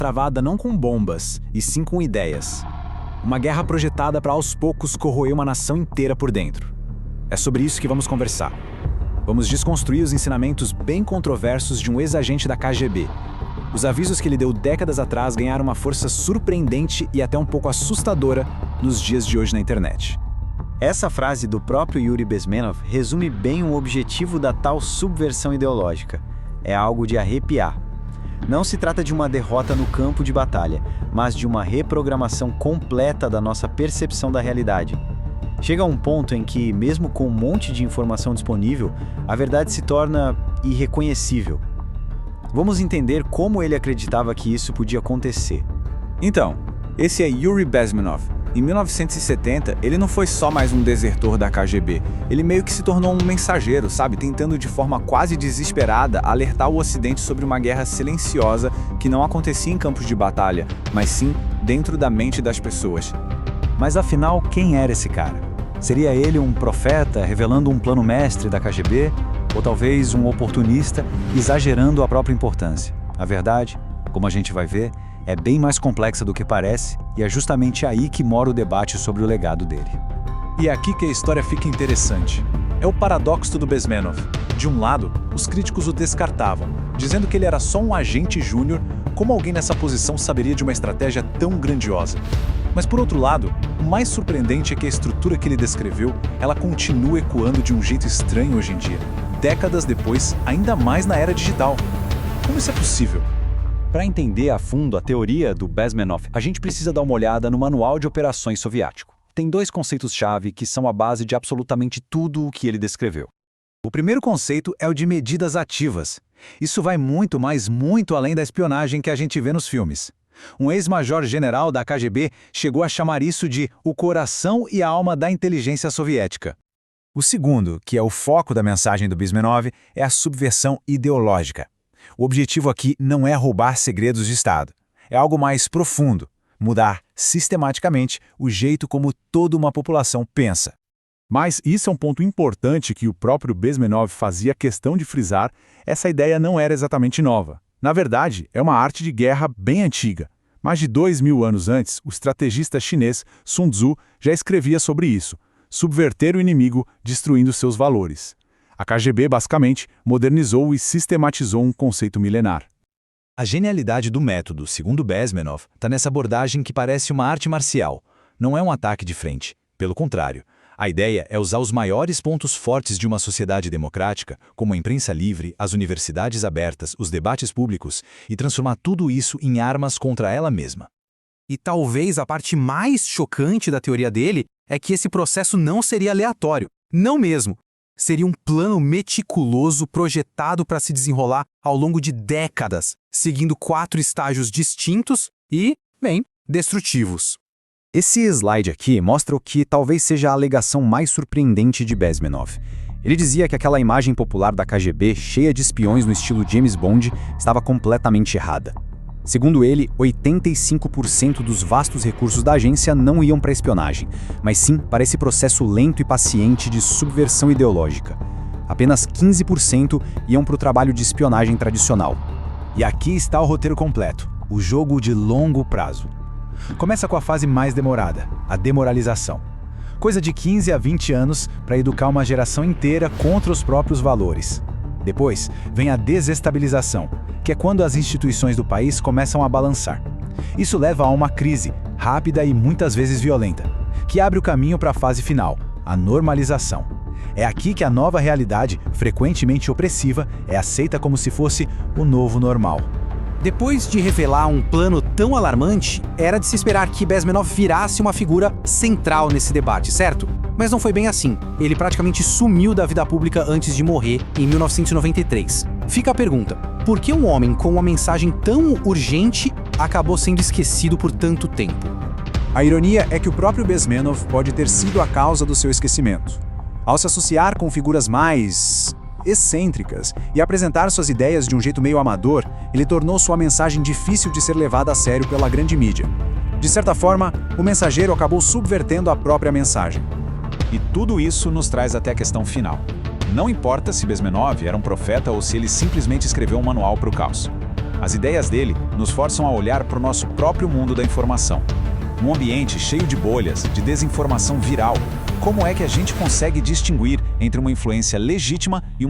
travada não com bombas, e sim com ideias. Uma guerra projetada para aos poucos corroer uma nação inteira por dentro. É sobre isso que vamos conversar. Vamos desconstruir os ensinamentos bem controversos de um ex-agente da KGB. Os avisos que ele deu décadas atrás ganharam uma força surpreendente e até um pouco assustadora nos dias de hoje na internet. Essa frase do próprio Yuri Bezmenov resume bem o objetivo da tal subversão ideológica. É algo de arrepiar. Não se trata de uma derrota no campo de batalha, mas de uma reprogramação completa da nossa percepção da realidade. Chega a um ponto em que, mesmo com um monte de informação disponível, a verdade se torna irreconhecível. Vamos entender como ele acreditava que isso podia acontecer. Então, esse é Yuri Bezmenov. Em 1970, ele não foi só mais um desertor da KGB. Ele meio que se tornou um mensageiro, sabe? Tentando de forma quase desesperada alertar o Ocidente sobre uma guerra silenciosa que não acontecia em campos de batalha, mas sim dentro da mente das pessoas. Mas afinal, quem era esse cara? Seria ele um profeta revelando um plano mestre da KGB? Ou talvez um oportunista exagerando a própria importância? A verdade, como a gente vai ver, é bem mais complexa do que parece, e é justamente aí que mora o debate sobre o legado dele. E é aqui que a história fica interessante. É o paradoxo do Bezmenov. De um lado, os críticos o descartavam, dizendo que ele era só um agente júnior. Como alguém nessa posição saberia de uma estratégia tão grandiosa? Mas por outro lado, o mais surpreendente é que a estrutura que ele descreveu, ela continua ecoando de um jeito estranho hoje em dia, décadas depois, ainda mais na era digital. Como isso é possível? Para entender a fundo a teoria do Bezmenov, a gente precisa dar uma olhada no Manual de Operações Soviético. Tem dois conceitos-chave que são a base de absolutamente tudo o que ele descreveu. O primeiro conceito é o de medidas ativas. Isso vai muito, mas muito além da espionagem que a gente vê nos filmes. Um ex-major-general da KGB chegou a chamar isso de o coração e a alma da inteligência soviética. O segundo, que é o foco da mensagem do Bezmenov, é a subversão ideológica. O objetivo aqui não é roubar segredos de Estado. É algo mais profundo, mudar sistematicamente o jeito como toda uma população pensa. Mas isso é um ponto importante que o próprio Bezmenov fazia questão de frisar. Essa ideia não era exatamente nova. Na verdade, é uma arte de guerra bem antiga. Mais de 2000 anos antes, o estrategista chinês Sun Tzu já escrevia sobre isso: subverter o inimigo destruindo seus valores. A KGB, basicamente, modernizou e sistematizou um conceito milenar. A genialidade do método, segundo Bezmenov, está nessa abordagem que parece uma arte marcial. Não é um ataque de frente. Pelo contrário, a ideia é usar os maiores pontos fortes de uma sociedade democrática, como a imprensa livre, as universidades abertas, os debates públicos, e transformar tudo isso em armas contra ela mesma. E talvez a parte mais chocante da teoria dele é que esse processo não seria aleatório. Não mesmo. Seria um plano meticuloso projetado para se desenrolar ao longo de décadas, seguindo 4 estágios distintos e, bem, destrutivos. Esse slide aqui mostra o que talvez seja a alegação mais surpreendente de Bezmenov. Ele dizia que aquela imagem popular da KGB, cheia de espiões no estilo James Bond, estava completamente errada. Segundo ele, 85% dos vastos recursos da agência não iam para a espionagem, mas sim para esse processo lento e paciente de subversão ideológica. Apenas 15% iam para o trabalho de espionagem tradicional. E aqui está o roteiro completo, o jogo de longo prazo. Começa com a fase mais demorada, a demoralização. Coisa de 15 a 20 anos para educar uma geração inteira contra os próprios valores. Depois, vem a desestabilização, que é quando as instituições do país começam a balançar. Isso leva a uma crise, rápida e muitas vezes violenta, que abre o caminho para a fase final, a normalização. É aqui que a nova realidade, frequentemente opressiva, é aceita como se fosse o novo normal. Depois de revelar um plano tão alarmante, era de se esperar que Bezmenov virasse uma figura central nesse debate, certo? Mas não foi bem assim. Ele praticamente sumiu da vida pública antes de morrer, em 1993. Fica a pergunta: por que um homem com uma mensagem tão urgente acabou sendo esquecido por tanto tempo? A ironia é que o próprio Bezmenov pode ter sido a causa do seu esquecimento. Ao se associar com figuras mais excêntricas e apresentar suas ideias de um jeito meio amador, ele tornou sua mensagem difícil de ser levada a sério pela grande mídia. De certa forma, o mensageiro acabou subvertendo a própria mensagem. E tudo isso nos traz até a questão final. Não importa se Bezmenov era um profeta ou se ele simplesmente escreveu um manual para o caos. As ideias dele nos forçam a olhar para o nosso próprio mundo da informação. Um ambiente cheio de bolhas, de desinformação viral. Como é que a gente consegue distinguir entre uma influência legítima e uma